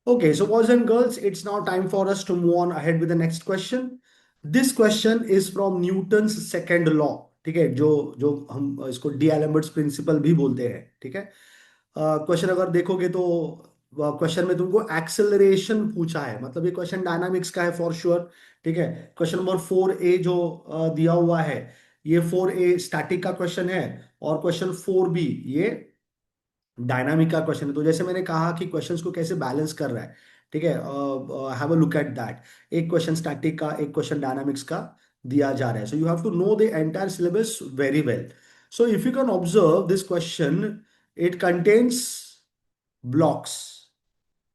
Okay, so boys and girls, it's now time for us to move on ahead with the next question. This question is from Newton's second law. ठीक है, जो जो हम इसको D d'Alembert's principal भी बोलते हैं. ठीक है. क्वेश्चन अगर देखोगे तो क्वेश्चन में तुमको एक्सेलरेशन पूछा है, मतलब ये क्वेश्चन डायनामिक्स का है फॉर श्योर. ठीक है. क्वेश्चन नंबर 4A जो दिया हुआ है, ये 4A स्टैटिक का क्वेश्चन है. और क्वेश्चन 4B ये डायनामिक का क्वेश्चन है. तो जैसे मैंने कहा कि क्वेश्चंस को कैसे बैलेंस कर रहा है. ठीक है. Have a look at that. एक क्वेश्चन स्टैटिक का, एक क्वेश्चन डायनामिक्स का दिया जा रहा है. So you have to know the entire syllabus very well. So if you can observe this question, it contains blocks.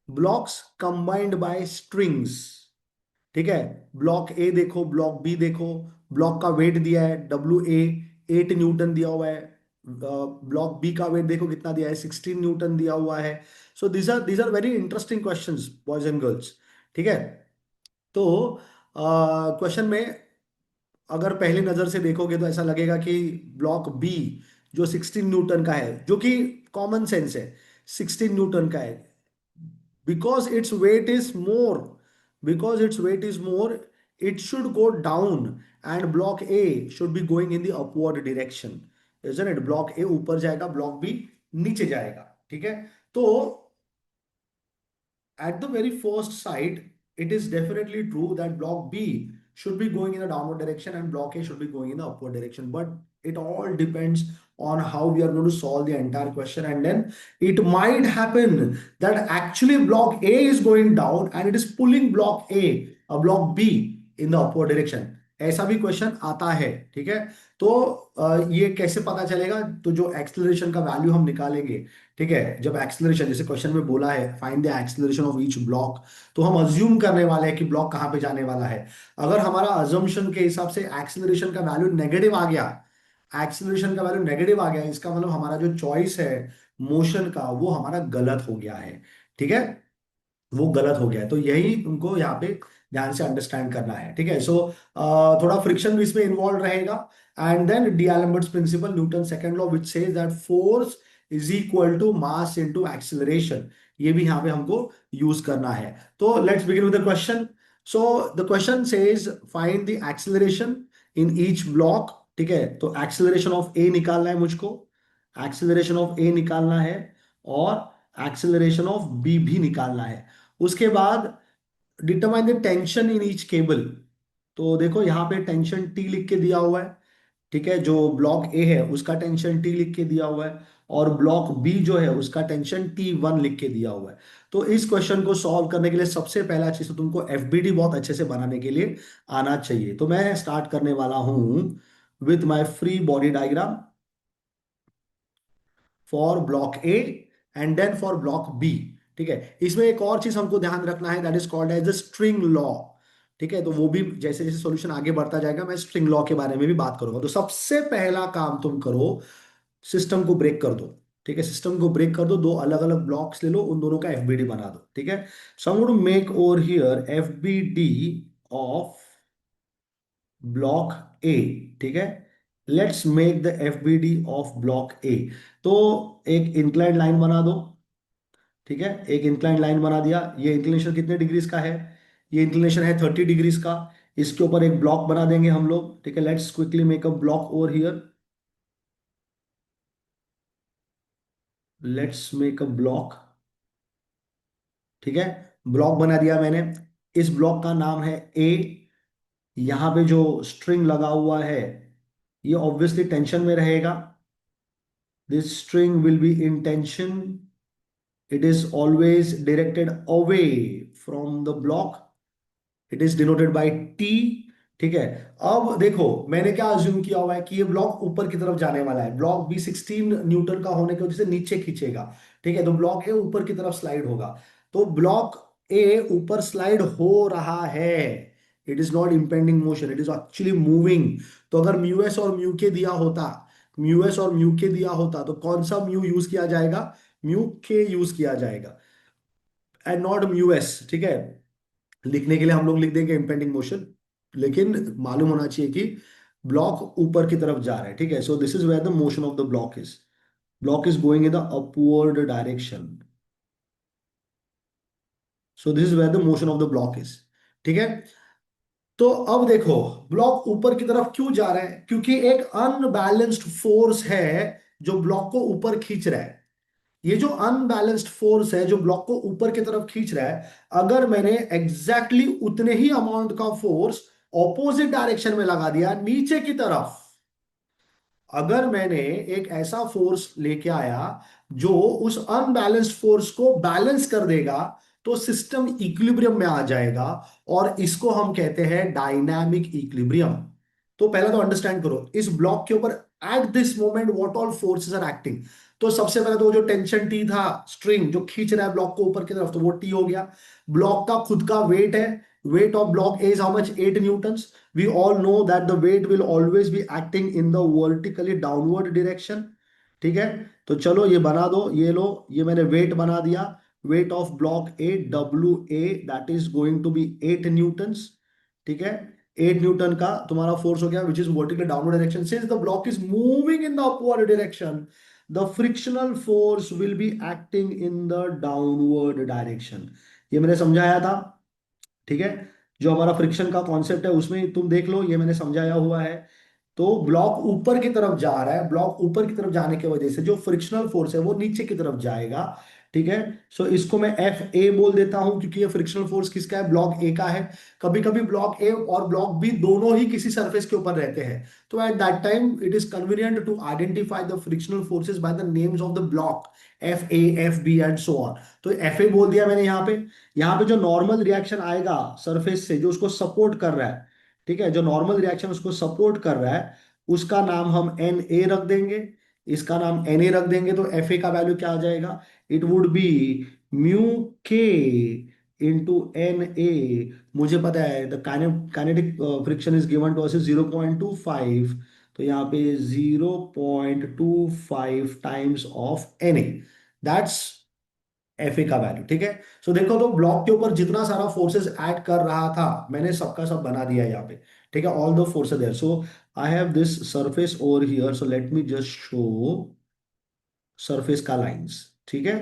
Blocks combined by strings. ठीक है. ब्लॉक ए देखो, ब्लॉक बी देखो. ब्लॉक का वेट दिया है WA 8 न्यूटन दिया हुआ है. ब्लॉक बी का वेट देखो कितना दिया है, 16 न्यूटन दिया हुआ है. So these are very interesting questions boys and girls. ठीक है. तो क्वेश्चन में अगर पहली नजर से देखोगे तो ऐसा लगेगा कि ब्लॉक बी जो 16 न्यूटन का है, जो कि कॉमन सेंस है, 16 न्यूटन का है. because its weight is more because its weight is more, it should go down, and block A should be going in the upward direction, isn't it? Block ए ऊपर जाएगा, block B नीचे जाएगा. ठीक है. तो at the very first sight, it is definitely true that block B should be going in the downward direction and block A should be going in the upward direction. But it all depends on how we are going to solve the entire question. And then it might happen that actually block A is going down and it is pulling block block B in the upward direction. ऐसा भी question आता है. ठीक है. तो ये कैसे पता चलेगा? तो जो एक्सेलरेशन का वैल्यू हम निकालेंगे, ठीक है, जब एक्सेलरेशन जैसे क्वेश्चन में बोला है find the acceleration of each block, तो हम अज्यूम करने वाले हैं कि ब्लॉक कहाँ पे जाने वाला है. अगर हमारा अजम्पशन के हिसाब से एक्सेलरेशन का वैल्यू नेगेटिव आ गया, एक्सेलरेशन का वैल्यू नेगेटिव आ गया, इसका मतलब हमारा जो चॉइस है मोशन का वो हमारा गलत हो गया है. ठीक है. वो गलत हो गया है. तो यही तुमको यहाँ पे ध्यान से अंडरस्टैंड करना है. ठीक है. सो थोड़ा फ्रिक्शन भी इसमें इन्वॉल्व रहेगा. And then d'Alembert's principle, Newton second law, which says that force is equal to mass into acceleration. ये भी यहाँ पे हमको यूज करना है. तो let's begin with the question. So the question says find the acceleration in each block. ठीक है. तो एक्सेलरेशन ऑफ ए निकालना है मुझको, एक्सेलरेशन ऑफ ए निकालना है, और एक्सेलरेशन ऑफ बी भी निकालना है. उसके बाद determine the tension in each cable. तो देखो यहाँ पे टेंशन T लिख के दिया हुआ है. ठीक है. जो ब्लॉक ए है उसका टेंशन T लिख के दिया हुआ है, और ब्लॉक बी जो है उसका टेंशन T1 लिख के दिया हुआ है. तो इस क्वेश्चन को सॉल्व करने के लिए सबसे पहला चीज तो तुमको FBD बहुत अच्छे से बनाने के लिए आना चाहिए. तो मैं स्टार्ट करने वाला हूं with my free body diagram for block A and then for block B. ठीक है. इसमें एक और चीज हमको ध्यान रखना है, that is called as the string law. ठीक है. तो वो भी जैसे जैसे सॉल्यूशन आगे बढ़ता जाएगा मैं स्ट्रिंग लॉ के बारे में भी बात करूंगा. तो सबसे पहला काम तुम करो, सिस्टम को ब्रेक कर दो. ठीक है. सिस्टम को ब्रेक कर दो, दो अलग अलग ब्लॉक्स ले लो, उन दोनों का FBD बना दो. ठीक है. So I am going to make over here FBD of block A. ठीक है. Let's make the FBD of block A. तो एक इंक्लाइंड लाइन बना दो. ठीक है. एक इंक्लाइंड लाइन बना दिया. ये इंक्लिनेशन कितने डिग्रीज का है? ये इंक्लिनेशन है 30 डिग्रीज का. इसके ऊपर एक ब्लॉक बना देंगे हम लोग. ठीक है. Let's quickly make a block over here. Let's make a block. ठीक है. ब्लॉक बना दिया मैंने. इस ब्लॉक का नाम है ए. यहां पे जो स्ट्रिंग लगा हुआ है ये ऑब्वियसली टेंशन में रहेगा. This string will be in tension. It is always directed away from the block. It is denoted by T. ठीक है. अब देखो मैंने क्या अज्यूम किया हुआ है कि ये ब्लॉक ऊपर की तरफ जाने वाला है. ब्लॉक बी 16 न्यूटन का होने की वजह से नीचे खींचेगा. ठीक है. तो ब्लॉक ए ऊपर की तरफ स्लाइड होगा. तो ब्लॉक ए ऊपर स्लाइड हो रहा है. It is not impending motion, it is actually moving. तो अगर म्यू एस और म्यू के दिया होता, म्यू एस और म्यू के दिया होता तो कौन सा म्यू यूज किया जाएगा? म्यू के यूज किया जाएगा एंड नॉट म्यू एस. ठीक है. लिखने के लिए हम लोग लिख देंगे इम्पेंडिंग मोशन, लेकिन मालूम होना चाहिए कि ब्लॉक ऊपर की तरफ जा रहा है. ठीक है. So this is where the motion of the block is. Block is going in the upward direction. So this is where the motion of the block is. ठीक है। तो अब देखो, ब्लॉक ऊपर की तरफ क्यों जा रहा है? क्योंकि एक अनबैलेंस्ड फोर्स है जो ब्लॉक को ऊपर खींच रहा है। ये जो अनबैलेंस्ड फोर्स है जो ब्लॉक को ऊपर की तरफ खींच रहा है, अगर मैंने एग्जैक्टली उतने ही अमाउंट का फोर्स ऑपोजिट डायरेक्शन में लगा दिया नीचे की तरफ, अगर मैंने एक ऐसा फोर्स लेके आया जो उस अनबैलेंस्ड फोर्स को बैलेंस कर देगा, तो सिस्टम इक्विलिब्रियम में आ जाएगा। और इसको हम कहते हैं डायनामिक इक्विलिब्रियम। तो पहले तो अंडरस्टैंड करो इस ब्लॉक के ऊपर at this moment what all forces are acting. तो सबसे पहले तो वो जो टेंशन टी था, स्ट्रिंग जो खींच रहा है ब्लॉक को ऊपर की तरफ, तो वो टी हो गया। ब्लॉक का खुद का वेट है, weight of block is how much? 8 newtons. We all know that the weight will always be acting in the vertically downward direction. ठीक है। तो चलो ये बना दो, ये लो, ये मैंने वेट बना दिया। Weight of block A W A, that is going to be 8 newtons. ठीक है। 8 न्यूटन का तुम्हारा फोर्स हो गया which is vertically downward direction. Since the block is moving in the upward direction, the frictional force will be acting in the downward direction. ये मैंने समझाया था। ठीक है। जो हमारा फ्रिक्शन का कॉन्सेप्ट है उसमें तुम देख लो, ये मैंने समझाया हुआ है। तो ब्लॉक ऊपर की तरफ जा रहा है, ब्लॉक ऊपर की तरफ जाने की वजह से जो फ्रिक्शनल फोर्स है वो नीचे की तरफ जाएगा। ठीक है। सो इसको मैं एफ ए बोल देता हूं, क्योंकि ये फ्रिक्शनल फोर्स किसका है? ब्लॉक ए का है। कभी कभी ब्लॉक ए और ब्लॉक बी दोनों ही किसी सरफेस के ऊपर रहते हैं, तो at that time it is convenient to identify the frictional forces by the names of the block, F A, F B and so on. तो एफ ए बोल दिया मैंने यहाँ पे। यहाँ पे जो नॉर्मल रिएक्शन आएगा सरफेस से जो उसको सपोर्ट कर रहा है, ठीक है, जो नॉर्मल रिएक्शन उसको सपोर्ट कर रहा है, उसका नाम हम एन ए रख देंगे, इसका नाम एन ए रख देंगे। तो एफ ए का वैल्यू क्या आ जाएगा? इट वुड बी म्यू के इंटू एन ए। मुझे पता है the kinetic friction is given to us 0.25, तो यहाँ पे 0.25 times of N A, that's F A का वैल्यू। ठीक है। सो देखो, तो ब्लॉक के ऊपर जितना सारा फोर्सेस ऐड कर रहा था मैंने सबका सब बना दिया है यहाँ पे। ठीक है। All the forces there. So I have this surface over here, so let me just show surface का लाइंस। ठीक है।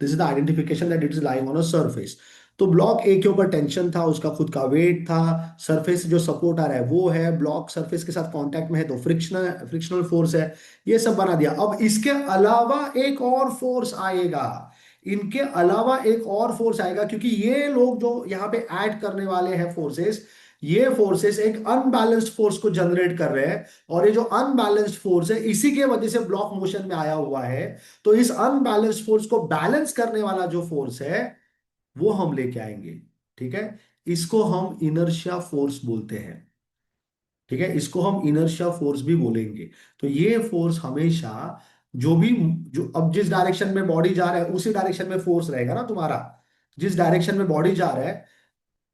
This is the identification that it is lying on a surface. तो ब्लॉक ए के ऊपर tension था, उसका खुद का वेट था, सरफेस जो सपोर्ट आ रहा है वो है, ब्लॉक सरफेस के साथ कांटेक्ट में है तो फ्रिक्शनल फ्रिक्शनल फोर्स है। ये सब बना दिया। अब इसके अलावा एक और फोर्स आएगा, इनके अलावा एक और फोर्स आएगा, क्योंकि ये लोग जो यहाँ पे ऐड करने वाले हैं फोर्सेस, ये फोर्सेस एक अनबैलेंस्ड फोर्स को जनरेट कर रहे हैं। और ये जो अनबैलेंस्ड फोर्स है इसी के वजह से ब्लॉक मोशन में आया हुआ है। तो इस अनबैलेंस्ड फोर्स को बैलेंस करने वाला जो फोर्स है वो हम लेके आएंगे। ठीक है। इसको हम इनर्शिया फोर्स बोलते हैं। ठीक है। इसको हम इनर्शिया फोर्स भी बोलेंगे। तो ये फोर्स हमेशा जो भी, जो अब जिस डायरेक्शन में बॉडी जा रहा है उसी डायरेक्शन में फोर्स रहेगा ना तुम्हारा। जिस डायरेक्शन में बॉडी जा रहा है,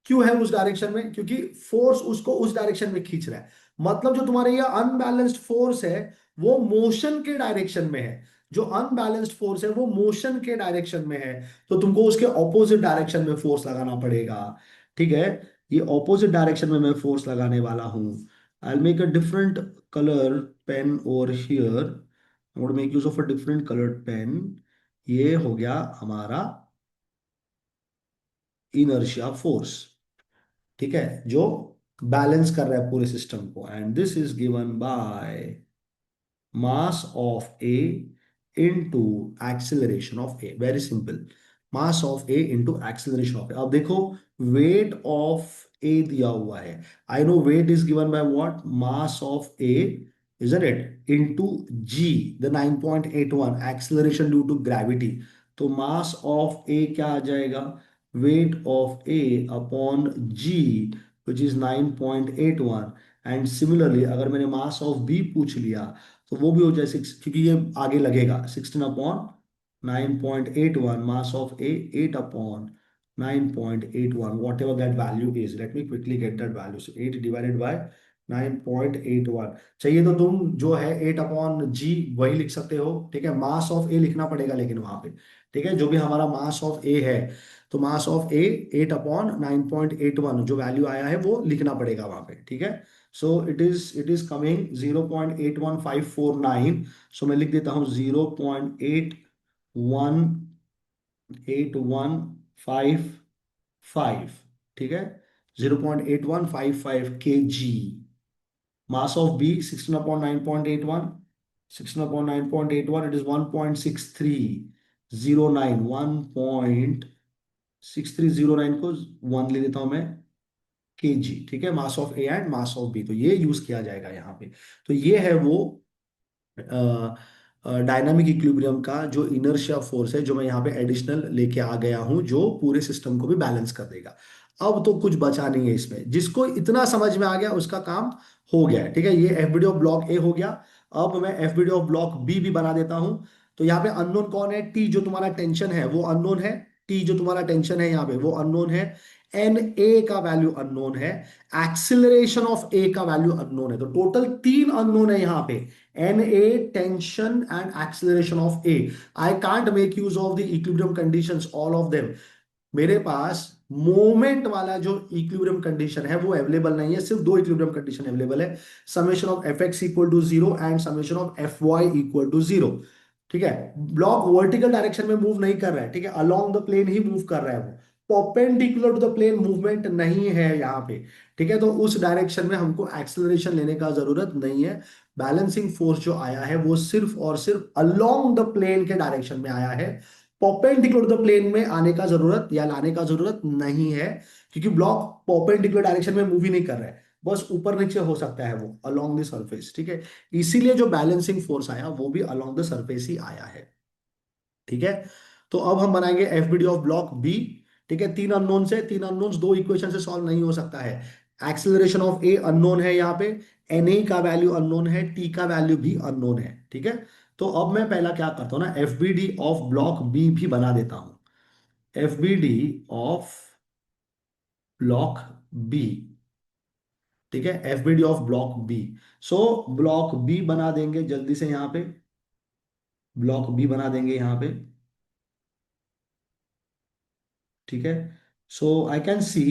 क्यों है उस डायरेक्शन में? क्योंकि फोर्स उसको उस डायरेक्शन में खींच रहा है। मतलब जो तुम्हारे ये अनबैलेंस्ड फोर्स है वो मोशन के डायरेक्शन में है। जो अनबैलेंस्ड फोर्स है वो मोशन के डायरेक्शन में है, तो तुमको उसके ऑपोजिट डायरेक्शन में फोर्स लगाना पड़ेगा। ठीक है। ये ऑपोजिट डायरेक्शन में मैं फोर्स लगाने वाला हूं। I will make a different colour pen over here, I would make use of a different coloured pen. ये हो गया हमारा इनर्शिया फोर्स। ठीक है। जो बैलेंस कर रहा है पूरे सिस्टम को, and this is given by mass of A into acceleration of A. Very simple, mass of A into acceleration of A. अब देखो, वेट ऑफ ए दिया हुआ है, I know weight is given by what? Mass of A, isn't it, into g, the 9.81 acceleration due to gravity। तो मास of ए क्या आ जाएगा? Weight of A upon g, which is 9.81। And similarly अगर मैंने मास of B पूछ लिया तो वो भी हो जाए 6, क्योंकि ये आगे लगेगा 16/9.81, मास of A 8/9.81, what ever that value is. Let me quickly get that value. So 8 divided by 9.81 चाहिए, तो तुम जो है 8/g वही लिख सकते हो। ठीक है। मास ऑफ ए लिखना पड़ेगा लेकिन वहां पे। ठीक है। जो भी हमारा मास ऑफ ए है, तो मास ऑफ ए 8/9.81 जो वैल्यू आया है वो लिखना पड़ेगा वहां पे। ठीक है। So it is coming 0.81549। सो मैं लिख देता हूं 0.81815 फाइव, ठीक है, 0.8155 kg। Mass of B 16/9.81, 16/9.81, it is 1.6309, 1.6309 को 1 ले लेता हूं मैं, kg, ठीक है, mass of A and mass of B, तो ये यूज किया जाएगा यहाँ पे। तो ये है वो डायनामिक इक्विलिब्रियम का जो इनर्शिया फोर्स है, जो मैं यहाँ पे एडिशनल लेके आ गया हूँ, जो पूरे सिस्टम को भी बैलेंस कर देगा। अब तो कुछ बचा नहीं है इसमें, जिसको इतना समझ में आ गया उसका काम हो गया है, ठीक है। ये एफबीडी ऑफ ब्लॉक ए हो गया। अब मैं एफबीडी ऑफ ब्लॉक बी भी बना देता हूँ। तो यहाँ पे अननोन कौन है? टी जो तुम्हारा टेंशन है वो अननोन है। टी जो तुम्हारा टेंशन है यहाँ पे वो अननोन है। एन ए का वैल्यू अननोन है। एक्सिलरेशन ऑफ ए का वैल्यू अननोन है। तो टोटल तीन अननोन है यहाँ पे, Na, tension and acceleration of A. I can't make use of the equilibrium conditions, all of them. मेरे पास मोमेंट वाला जो इक्विलिब्रियम कंडीशन है वो अवेलेबल नहीं है, सिर्फ दो इक्विलिब्रियम कंडीशन अवेलेबल है, summation of F X equal to zero and summation of F Y equal to zero. ठीक है, ब्लॉक वर्टिकल डायरेक्शन में मूव नहीं कर रहा है, ठीक है, अलोंग द प्लेन ही मूव कर रहा है वो, perpendicular to the plane movement नहीं है यहाँ पे। ठीक है, तो उस डायरेक्शन में हमको एक्सेलरेशन लेने का जरूरत नहीं है। बैलेंसिंग फोर्स जो आया है वो सिर्फ और सिर्फ अलोंग द प्लेन के डायरेक्शन में आया है, परपेंडिकुलर टू द प्लेन में आने का जरूरत या लाने का जरूरत नहीं है, क्योंकि ब्लॉक परपेंडिकुलर डायरेक्शन में मूव ही नहीं कर रहा है, बस ऊपर नीचे हो सकता है वो अलोंग द सरफेस। ठीक है, इसीलिए जो बैलेंसिंग फोर्स आया वो भी अलोंग द सरफेस ही आया है। ठीक है, तो अब हम बनाएंगे एफबीडी ऑफ ब्लॉक बी। ठीक है, तीन अननोन से, तीन अननोन्स दो इक्वेशन से सॉल्व नहीं हो सकता है। एक्सेलरेशन ऑफ ए अननोन है यहाँ पे, एन ए का वैल्यू अननोन है, टी का वैल्यू भी अननोन है। ठीक है, तो अब मैं पहला क्या करता हूं ना, एफबीडी ऑफ ब्लॉक बी भी बना देता हूं। एफबीडी ऑफ ब्लॉक बी, ठीक है, FBD of block B. So block B बना देंगे जल्दी से यहाँ पे, ब्लॉक बी बना देंगे यहाँ पे। ठीक है, so I can see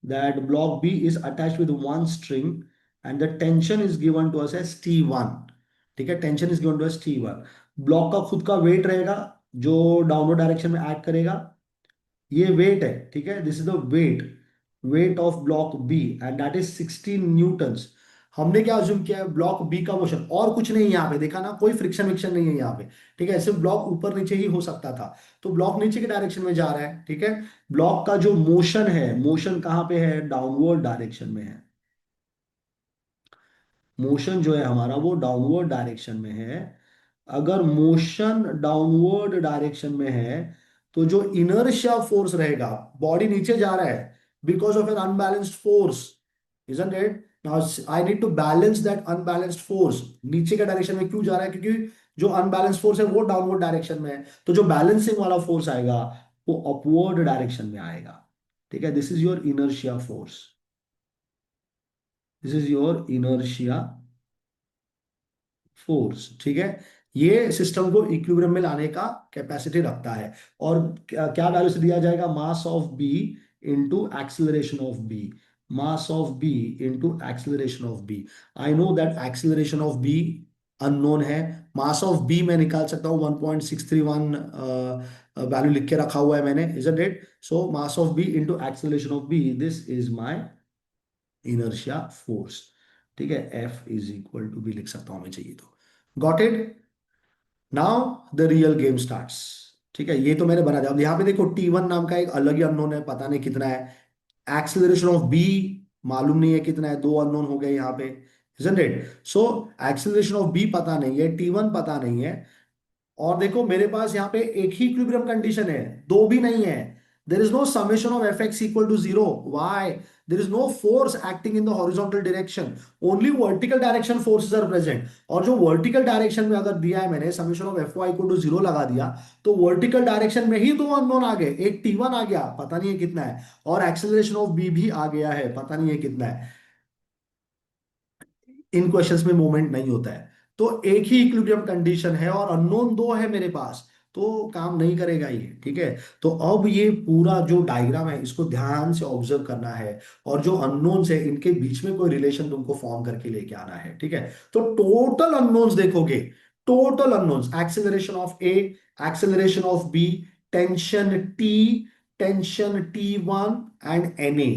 that block B is attach with one string and the tension is given to us as T1। ठीक है, tension is given to us T1। Block का खुद का वेट रहेगा जो डाउनवर्ड डायरेक्शन में act करेगा, ये वेट है। ठीक है, this is the weight, weight of block B and that is 16 newtons. हमने क्या अज्यूम किया है, ब्लॉक बी का मोशन, और कुछ नहीं है यहाँ पे, देखा ना, कोई फ्रिक्शन विक्शन नहीं है यहाँ पे। ठीक है, सिर्फ ब्लॉक ऊपर नीचे ही हो सकता था, तो ब्लॉक नीचे के डायरेक्शन में जा रहा है। ठीक है, ब्लॉक का जो मोशन है, मोशन कहाँ पे है, डाउनवर्ड डायरेक्शन में है। मोशन जो है हमारा वो डाउनवर्ड डायरेक्शन में है। अगर मोशन डाउनवर्ड डायरेक्शन में है तो जो इनर्शिया फोर्स रहेगा, बॉडी नीचे जा रहा है because of an unbalanced force, isn't it? Now I need to balance that unbalanced force. नीचे के डायरेक्शन में क्यों जा रहा है? क्योंकि जो अनबैलेंस्ड फोर्स है वो डाउनवर्ड डायरेक्शन में है, तो जो बैलेंसिंग वाला फोर्स आएगा वो अपवर्ड डायरेक्शन में आएगा। ठीक है, this is your inertia force, this is your inertia force. ठीक है, ये सिस्टम को इक्विलिब्रियम में लाने का कैपेसिटी रखता है। और क्या क्या वैल्यू से दिया जाएगा? Mass of B into acceleration of B, mass of B into acceleration of B. I know that acceleration of B unknown है, मास ऑफ बी मैं निकाल सकता हूँ 1.631, वैल्यू लिख के रखा हुआ है मैंने, isn't it? So mass of B into acceleration of B, this is my inertia force. ठीक है, F is equal to B लिख सकता हूं मैं चाहिए तो। Got it? Now the real game starts. ठीक है, ये तो मैंने बना दिया। अब यहाँ पे देखो T1 नाम का एक अलग ही अननोन है, पता नहीं कितना है। एक्सेलरेशन ऑफ बी मालूम नहीं है कितना है, दो अननोन हो गए यहाँ पे, isn't it? So acceleration of B पता नहीं है, T1 पता नहीं है। और देखो मेरे पास यहाँ पे एक ही इक्विलिब्रियम कंडीशन है, दो भी नहीं है। There is no summation of F X equal to zero. Why? There is no force acting in the horizontal direction, only vertical direction forces are present. और जो वर्टिकल डायरेक्शन में अगर दिया है मैंने summation of F Y equal to zero लगा दिया, तो वर्टिकल डायरेक्शन में ही दो अननोन आ गए, एक T1 आ गया पता नहीं है कितना है, और एक्सेलरेशन ऑफ बी भी आ गया है पता नहीं है कितना है। इन क्वेश्चंस में मूवमेंट नहीं होता है, तो एक ही इक्विलिब्रियम कंडीशन है और अननोन दो है मेरे पास, तो काम नहीं करेगा ये। ठीक है, तो अब ये पूरा जो डायग्राम है इसको ध्यान से ऑब्जर्व करना है, और जो अननोन्स है इनके बीच में कोई रिलेशन तुमको फॉर्म करके लेके आना है। ठीक है, तो टोटल अननोन्स देखोगे, total unknowns, acceleration of A, acceleration of B, tension T, tension T1 and Na,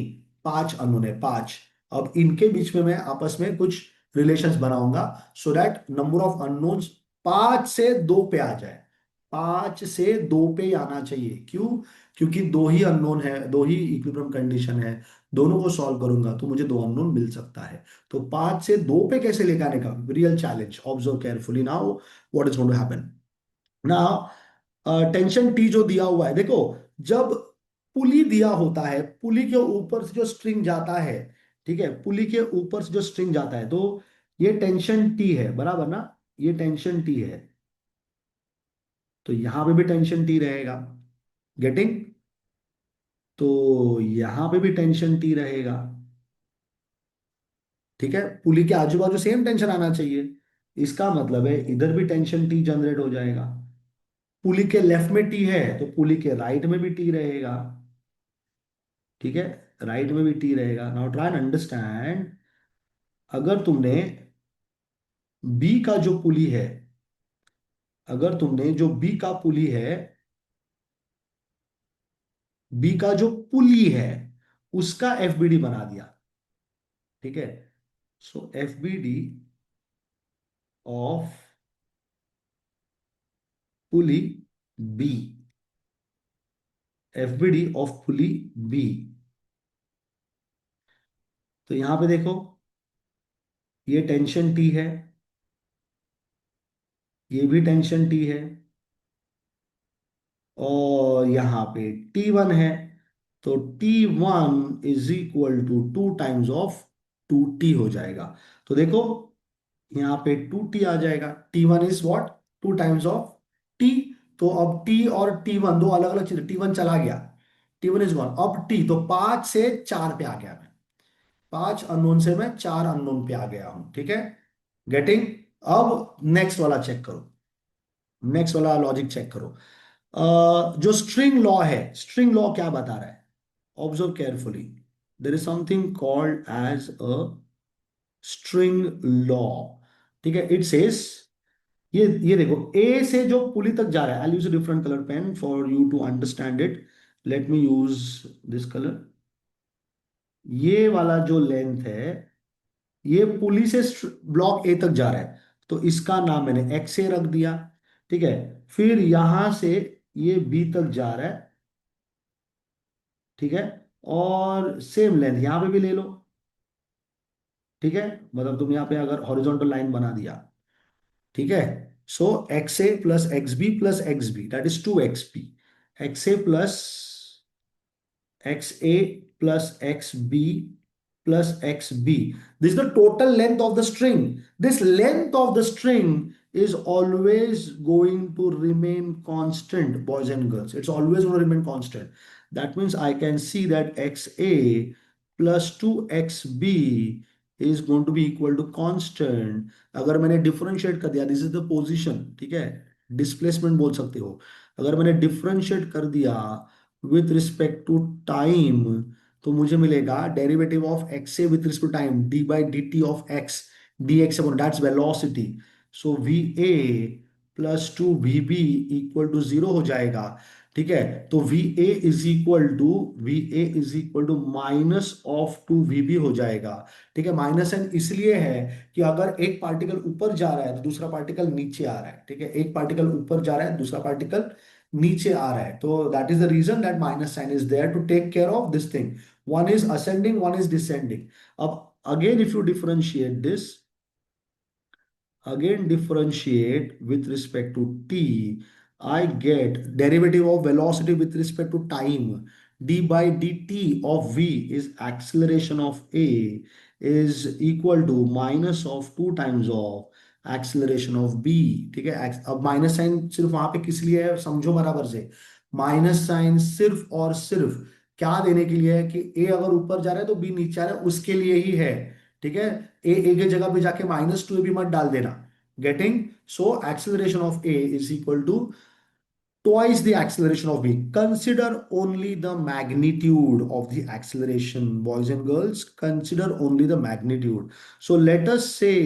पांच अननोन है, पांच। अब इनके बीच में मैं आपस में कुछ रिलेशंस बनाऊंगा, so that number of unknowns पांच से दो पे आ जाए। पांच से दो पे ही आना चाहिए, क्यों? क्योंकि दो ही अननोन है, दो ही इक्विलिब्रियम कंडीशन है, दोनों को सॉल्व करूंगा तो मुझे दो अननोन मिल सकता है। तो पांच से दो पे कैसे लेकर आने का, real challenge. Observe carefully now what is going to happen now. Tension T जो दिया हुआ है, देखो, जब पुली दिया होता है, पुली के ऊपर से जो स्ट्रिंग जाता है, ठीक है, पुली के ऊपर से जो स्ट्रिंग जाता है, तो ये टेंशन टी है, बराबर ना? ये टेंशन टी है, तो यहां पे भी टेंशन टी रहेगा। गेटिंग? तो यहां पे भी टेंशन टी रहेगा, ठीक है। पुली के आजू बाजू सेम टेंशन आना चाहिए, इसका मतलब है इधर भी टेंशन टी जनरेट हो जाएगा। पुली के लेफ्ट में टी है, तो पुली के राइट में भी टी रहेगा, ठीक है। राइट में भी टी रहेगा। नाउ ट्राई एंड अंडरस्टैंड, अगर तुमने बी का जो पुली है, अगर तुमने जो बी का पुली है, बी का जो पुली है उसका एफबीडी बना दिया, ठीक है। So FBD of pulley B, FBD of pulley B, तो यहां पे देखो, ये टेंशन टी है, ये भी टेंशन टी है, और यहाँ पे T1 है, तो T1 is equal to two times of two T हो जाएगा। तो देखो, यहाँ पे टू टी आ जाएगा। T1 is what? To times of T. तो अब टी और T1 दो अलग अलग चीजें, T1 चला गया, T1 इज गॉन। अब टी, तो पांच से चार पे आ गया मैं, पांच अननोन से मैं चार अननोन पे आ गया हूं, ठीक है। गेटिंग? अब नेक्स्ट वाला चेक करो, नेक्स्ट वाला लॉजिक चेक करो। जो स्ट्रिंग लॉ है, स्ट्रिंग लॉ क्या बता रहा है? Observe carefully, there is something called as a string law, ठीक है। इट सेज, ये देखो, ए से जो पुली तक जा रहा है, I use a different colour pen for you to understand it, let me use this colour. ये वाला जो लेंथ है, ये पुली से ब्लॉक ए तक जा रहा है, तो इसका नाम मैंने एक्स ए रख दिया, ठीक है। फिर यहां से ये बी तक जा रहा है, ठीक है, और सेम लेंथ यहां पे भी ले लो, ठीक है। मतलब तुम यहां पे अगर हॉरिजॉन्टल लाइन बना दिया, ठीक है। So X A plus X B, that is two X B, X A plus XA plus XB plus XB. This is the total length of the string. This length of the string is always going to remain constant, boys and girls. It's always going to remain constant. That means I can see that XA plus 2XB is going to be equal to constant. अगर मैंने differentiate कर दिया, this is the position, ठीक है, displacement बोल सकते हो। अगर मैंने differentiate कर दिया विथ रिस्पेक्ट टू टाइम, तो मुझे मिलेगा derivative of X A with respect to time, D by D T of X D X upon that's velocity. So V A plus two V B equal to zero हो जाएगा, ठीक है। तो V A is equal to minus of two V B हो जाएगा, ठीक है। Minus N इसलिए है कि अगर एक पार्टिकल ऊपर जा रहा है तो दूसरा पार्टिकल नीचे आ रहा है, ठीक है। एक पार्टिकल ऊपर जा रहा है, दूसरा पार्टिकल नीचे आ रहा है, तो that is the reason that minus sign is there to take care of this thing. One is ascending, one is descending. अब again if you differentiate this, again differentiate with respect to t, I get derivative of velocity with respect to time, d by dt of v is acceleration of a is equal to minus of to times of acceleration of b, ठीक है। अब minus sign सिर्फ वहां पे किस लिए है, समझो बराबर से। माइनस साइन सिर्फ और सिर्फ क्या देने के लिए है कि ए अगर ऊपर जा रहा है तो बी नीचे आ रहा है, उसके लिए ही है, ठीक है। ए की जगह पे जाके माइनस टू भी मत डाल देना। Getting? So acceleration of A is equal to twice the acceleration of b. Consider only the magnitude of the acceleration, boys and girls. Consider only the magnitude. So let us say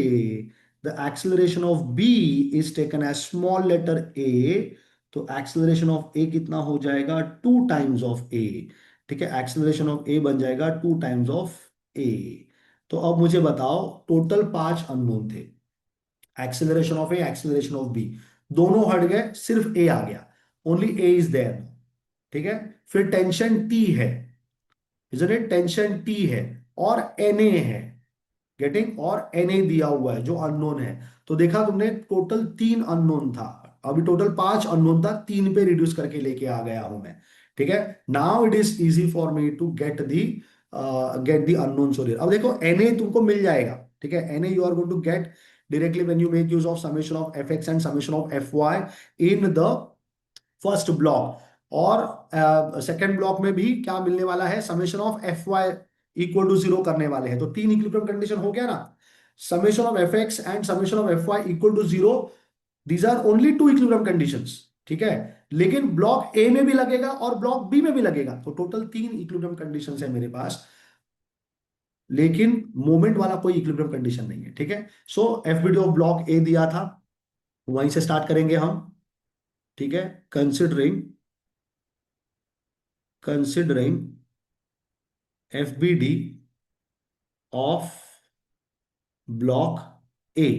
the acceleration of b is taken as small letter a, तो acceleration of ए कितना हो जाएगा, 2 times of A. ठीक है, acceleration of ए बन जाएगा 2 times of ए। तो अब मुझे बताओ, टोटल 5 अननोन थे, acceleration of A, acceleration of B, दोनों हट गए, सिर्फ ए आ गया, ओनली ए इज देयर। ठीक है, फिर टेंशन टी है, इजंट इट, टेंशन टी है, और एन ए है, गेटिंग, और एन ए दिया हुआ है जो अननोन है। तो देखा तुमने, टोटल 3 अननोन था, अभी टोटल 5 अननोन था, 3 पे रिड्यूस करके लेके आ गया हूं मैं। ठीक है, now it is easy for me to get the unknown solution. अब देखो एन ए तुमको मिल जाएगा। ठीक है, N A you are going to get directly when you make use of summation of fx and summation of fy in the first block. और second block में भी क्या मिलने वाला है, summation of F Y equal to 0 करने वाले हैं। तो 3 इक्विलिब्रियम कंडीशन हो गया ना, summation of F X and summation of F Y equal to 0, these are only 2 equilibrium conditions. ठीक है, लेकिन ब्लॉक ए में भी लगेगा और ब्लॉक बी में भी लगेगा, तो टोटल 3 इक्विलिब्रियम कंडीशंस है मेरे पास, लेकिन मोमेंट वाला कोई इक्विलिब्रियम कंडीशन नहीं है। ठीक है, सो एफबीडी ऑफ ब्लॉक ए दिया था, वहीं से स्टार्ट करेंगे हम। ठीक है, considering considering FBD of block A,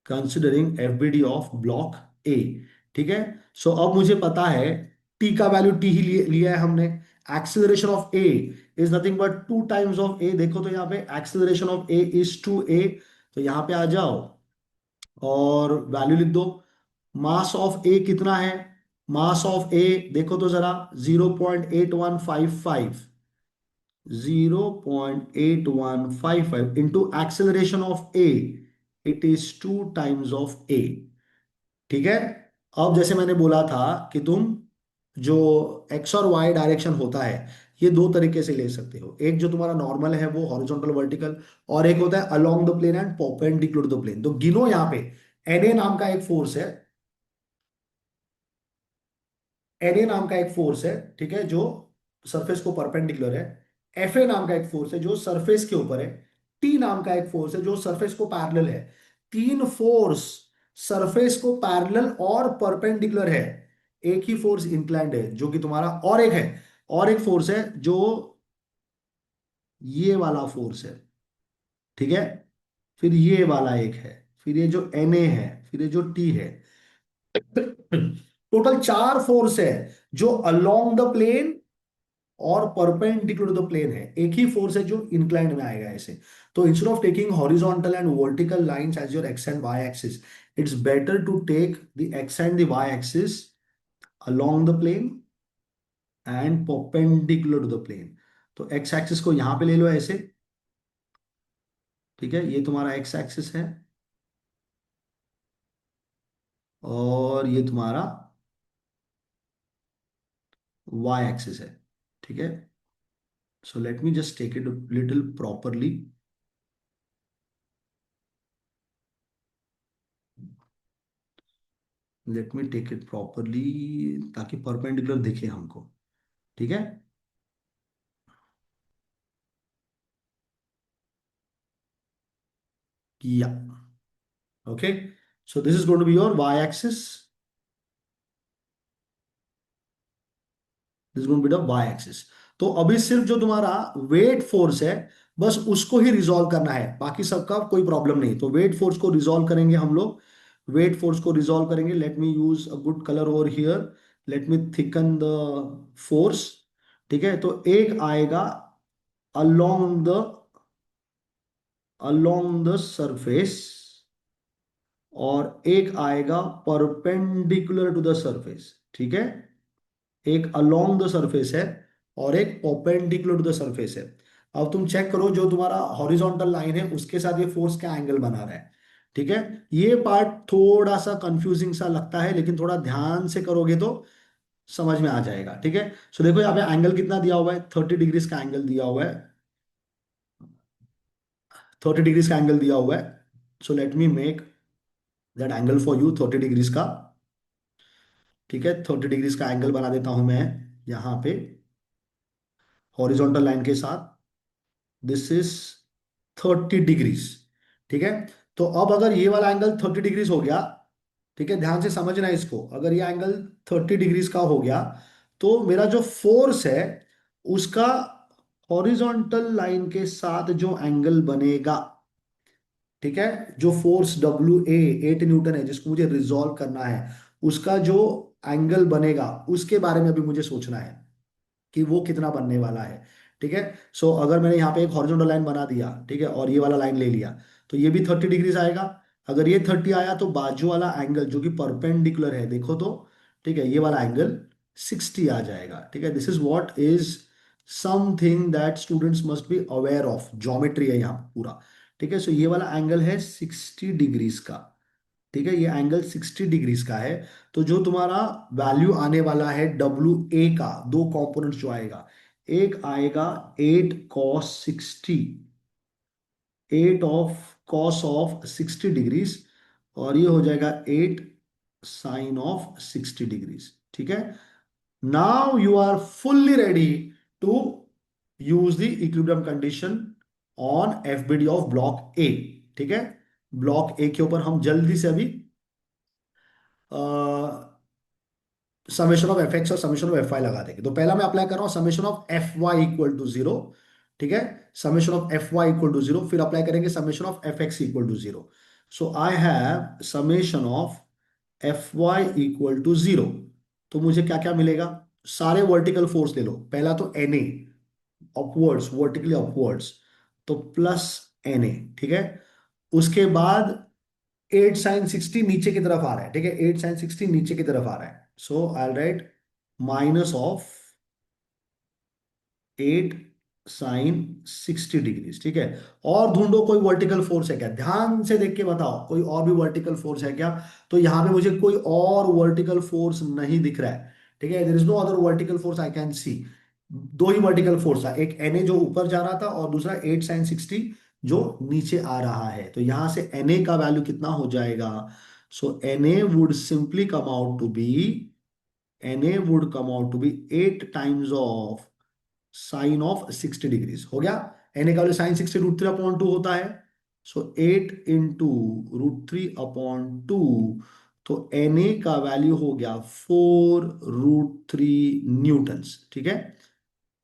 considering FBD of block A. ठीक है, सो अब मुझे पता है टी का वैल्यू टी ही लिया है हमने। Acceleration of A is nothing but 2 times of A. देखो तो यहाँ पे acceleration of A is 2 A, तो यहाँ पे आ जाओ और वैल्यू लिख दो। मास ऑफ ए कितना है, मास ऑफ ए देखो तो जरा, 0.8155, 0.8155 into acceleration of A, it is 2 times of A. ठीक है, अब जैसे मैंने बोला था कि तुम जो एक्स और वाई डायरेक्शन होता है, ये दो तरीके से ले सकते हो। एक जो तुम्हारा नॉर्मल है वो हॉरिजॉन्टल वर्टिकल, और एक होता है along the plane and perpendicular to the plane. तो गिनो यहाँ पे, एन ए नाम का एक फोर्स है, एन ए नाम का एक फोर्स है, ठीक है, जो सरफेस को परपेंडिकुलर है। एफ ए नाम का एक फोर्स है जो सरफेस के ऊपर है। टी नाम का एक फोर्स है जो सरफेस को पैरेलल है। तीन फोर्स सरफेस को पैरेलल और परपेंडिकुलर है, एक ही फोर्स इंक्लाइंड है जो कि तुम्हारा, और एक है, और एक फोर्स है जो ये वाला फोर्स है। ठीक है, फिर ये वाला एक है, फिर ये जो एन ए है, फिर ये जो टी है। टोटल 4 फोर्स है जो अलोंग द प्लेन और परपेंडिकुलर टू द प्लेन है, एक ही फोर्स है जो इंक्लाइंड में आएगा ऐसे। तो instead of taking horizontal and vertical lines as your X and Y axis, it's better to take the X and the Y axis along the plane and perpendicular to the plane. तो X axis को यहां पे ले लो ऐसे। ठीक है, ये तुम्हारा एक्स एक्सिस है, और ये तुम्हारा वाई एक्सिस है। ठीक है, so let me just take it little properly. Let me take it properly, ताकि परपेंडिकुलर दिखे हमको। ठीक है, या okay, so this is going to be your Y axis, this going to be the Y axis. तो अभी सिर्फ जो तुम्हारा वेट फोर्स है, बस उसको ही रिजॉल्व करना है, बाकी सबका कोई प्रॉब्लम नहीं। तो वेट फोर्स को रिजॉल्व करेंगे हम लोग, वेट फोर्स को रिजॉल्व करेंगे। Late me use a good colour over here, let me thicken the force. ठीक है, तो एक आएगा अलोंग द सरफेस, और एक आएगा परपेंडिकुलर टू द सरफेस। ठीक है, एक अलोंग द सरफेस है और एक परपेंडिकुलर टू द सरफेस है। अब तुम चेक करो, जो तुम्हारा हॉरिजॉन्टल लाइन है उसके साथ ये फोर्स क्या एंगल बना रहा है। ठीक है, ये पार्ट थोड़ा सा कंफ्यूजिंग सा लगता है, लेकिन थोड़ा ध्यान से करोगे तो समझ में आ जाएगा। ठीक है, सो देखो यहाँ पे एंगल कितना दिया हुआ है, 30 डिग्रीज का एंगल दिया हुआ है, 30 डिग्रीज का एंगल दिया हुआ है। So let me make that angle for you, 30 degrees का। ठीक है, 30 डिग्रीज का एंगल बना देता हूं मैं यहाँ पे हॉरिजॉन्टल लाइन के साथ। This is 30 degrees. ठीक है, तो अब अगर ये वाला एंगल 30 डिग्रीज हो गया, ठीक है, ध्यान से समझना इसको। अगर ये एंगल 30 डिग्रीज का हो गया, तो मेरा जो फोर्स है उसका हॉरिजॉन्टल लाइन के साथ जो एंगल बनेगा, ठीक है, जो फोर्स डब्ल्यू ए 8 न्यूटन है जिसको मुझे रिजॉल्व करना है, उसका जो एंगल बनेगा उसके बारे में अभी मुझे सोचना है कि वो कितना बनने वाला है। ठीक है, सो अगर मैंने यहाँ पे एक हॉरिजॉन्टल लाइन बना दिया, ठीक है, और ये वाला लाइन ले लिया, तो ये भी 30 डिग्रीज आएगा। अगर ये 30 आया तो बाजू वाला एंगल जो कि परपेंडिकुलर है, देखो तो, ठीक है, ये वाला एंगल 60 आ जाएगा। ठीक है, this is what is something that students must be aware of, geometry है यहाँ पे पूरा। ठीक है, सो ये वाला एंगल है 60 डिग्रीज का। ठीक है, ये एंगल 60 डिग्रीज का है। तो जो तुम्हारा वैल्यू आने वाला है डब्ल्यू ए का, दो कंपोनेंट्स जो आएगा, एक आएगा 8 cos 60, 8 of cos of 60 degrees, और ये हो जाएगा 8 sin of 60 डिग्रीज। ठीक है, now you are fully ready to use the equilibrium condition on FBD of block A. ठीक है, ब्लॉक ए के ऊपर हम जल्दी से अभी समेशन ऑफ एफ एक्स और समेशन ऑफ एफ वाई लगा देंगे। तो पहला मैं अप्लाई कर रहा हूं summation of F Y equal to zero. ठीक है, summation of F Y equal to zero, फिर अप्लाई करेंगे summation of F X equal to zero. So I have summation of F Y equal to zero. तो मुझे क्या क्या मिलेगा, सारे वर्टिकल फोर्स ले लो। पहला तो N A, upwards, vertically upwards, तो प्लस एन ए। ठीक है, उसके बाद 8 sin 60 नीचे की तरफ आ रहा है। ठीक है, 8 sin 60 नीचे की तरफ आ रहा है, so I write minus of 8 sin 60 degrees. ठीक है, और ढूंढो कोई वर्टिकल फोर्स है क्या, ध्यान से देख के बताओ कोई और भी वर्टिकल फोर्स है क्या। तो यहां पे मुझे कोई और वर्टिकल फोर्स नहीं दिख रहा है। ठीक है, there is no other vertical force I can see. दो ही वर्टिकल फोर्स था, एक एनए जो ऊपर जा रहा था और दूसरा 8 sin 60 जो नीचे आ रहा है। तो यहां से एनए का वैल्यू कितना हो जाएगा, so NA would simply come out to be, NA would come out to be 8 times of sine of 60 degrees. हो गया, एन ए का वैल्यू sin 60 √3/2 होता है, सो 8 × √3/2। तो एन ए का वैल्यू हो गया 4 √3 न्यूटन्स। ठीक है,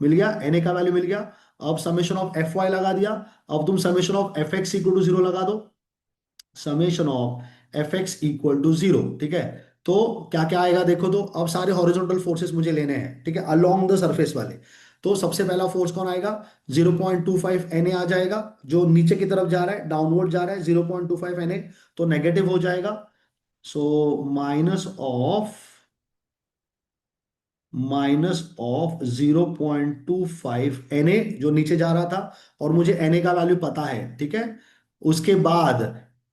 मिल गया, एन ए का वैल्यू मिल गया। अब समेशन ऑफ एफ वाई लगा दिया। अब तुम summation of F X equal to zero लगा दो, summation of F X equal to zero. ठीक है, तो क्या क्या आएगा देखो तो, अब सारे हॉरिजॉन्टल फोर्सेस मुझे लेने हैं। ठीक है, अलोंग द सरफेस वाले। तो सबसे पहला फोर्स कौन आएगा, 0.25 एन ए आ जाएगा, जो नीचे की तरफ जा रहा है, डाउनवर्ड जा रहा है 0.25 एन ए, तो नेगेटिव हो जाएगा। So minus of 0.25 N A जो नीचे जा रहा था, और मुझे एन ए का वैल्यू पता है। ठीक है, उसके बाद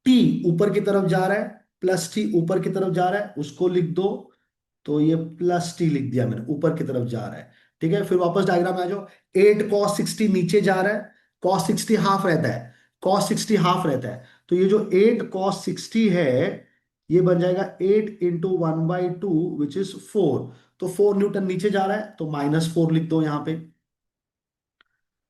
टी ऊपर की तरफ जा रहा है, प्लस टी ऊपर की तरफ जा रहा है, उसको लिख दो। तो ये प्लस टी लिख दिया मैंने, ऊपर की तरफ जा रहा है। ठीक है, फिर वापस डायग्राम में आ जाओ। 8 cos 60 नीचे जा रहा है, cos 60 हाफ रहता है, cos 60 हाफ रहता है। तो ये जो 8 cos 60 है, ये बन जाएगा 8 × 1/2 विच इज 4। तो 4 न्यूटन नीचे जा रहा है, तो -4 लिख दो यहां पे,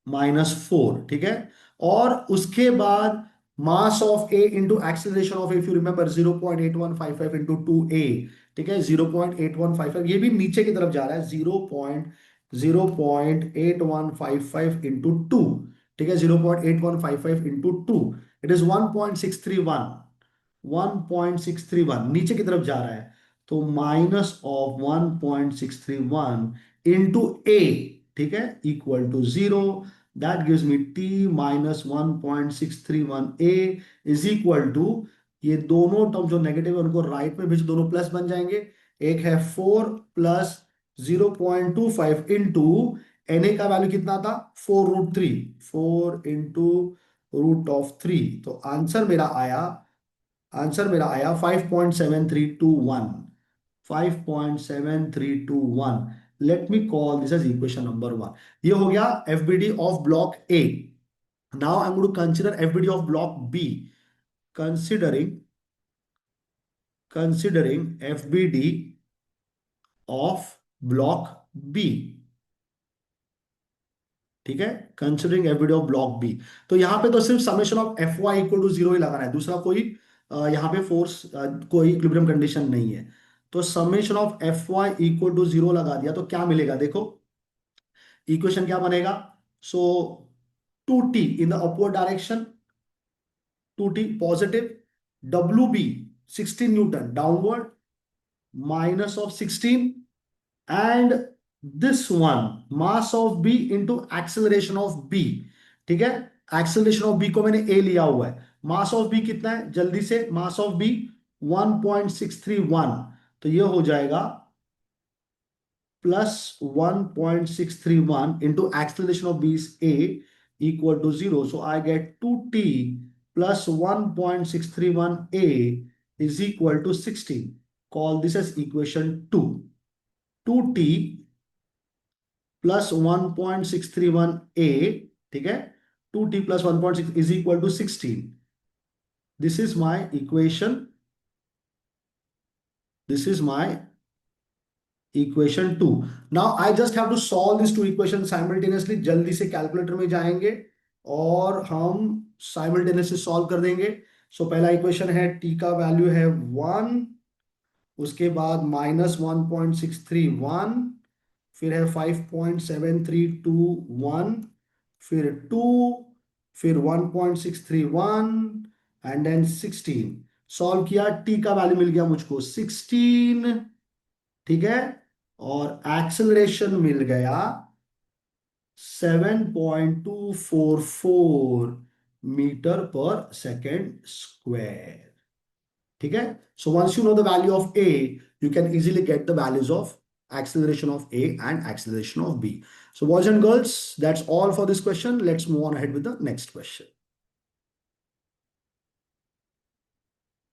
-4। ठीक है, और उसके बाद मास of A into acceleration of, if you remember, 0.8155 into 2 ए। ठीक है, 0.8155, ये भी नीचे की तरफ जा रहा है, 0.8155 इंटू टू। ठीक है, 0.8155 इंटू टू, इट इज 1.631, 1.631 नीचे की तरफ जा रहा है। तो -of 1.631 इंटू ए, ठीक है, equal to zero. That gives me t -1.631 a is equal to, ये दोनों टर्म जो नेगेटिव है उनको राइट में भेज, दोनों प्लस बन जाएंगे। एक है 4 प्लस 0.25 इंटू एन ए का वैल्यू कितना था, 4 √3, 4 इंटू √3। तो आंसर मेरा आया 5.7321, 5.7321। Let me call this as equation number 1। ये हो गया FBD of block A. Now I am going to consider FBD of block B. Considering considering FBD of block B. ठीक है, considering FBD of block B. तो यहां पे तो सिर्फ summation of F Y equal to zero ही लगाना है, दूसरा कोई यहाँ पे फोर्स कोई इक्विलिब्रियम कंडीशन नहीं है। तो summation of F Y equal to zero लगा दिया तो क्या मिलेगा देखो, इक्वेशन क्या बनेगा। So 2t in the upward direction, 2t positive, W B 16 newton downward, minus of 16, and this one mass of b into acceleration of b। ठीक है, acceleration of b को मैंने a लिया हुआ है, mass of b कितना है जल्दी से, mass of b 1.631, तो ये हो जाएगा plus 1.631 into acceleration of b is a equal to 0, so I get 2t plus 1.631 a is equal to 16। call this as equation 2। 2t plus 1.631 a, ठीक है, 2t plus 1.6 is equal to 16। this is my equation, this is my equation 2। now I just have to solve these two equations simultaneously। जल्दी से calculator में जाएंगे और हम simultaneously solve कर देंगे। सो पहला इक्वेशन है t का वैल्यू है 1, उसके बाद -1.631, फिर है 5.7321, फिर 2, फिर 1.631 एंड देन 16। सॉल्व किया, टी का वैल्यू मिल गया मुझको 16, ठीक है, और एक्सेलरेशन मिल गया 7.244 मीटर पर सेकेंड स्क्वायर। ठीक है, so once you know the value of a, you can easily get the values of acceleration of a and acceleration of b। So boys and girls, that's all for this question. Let's move on ahead with the next question।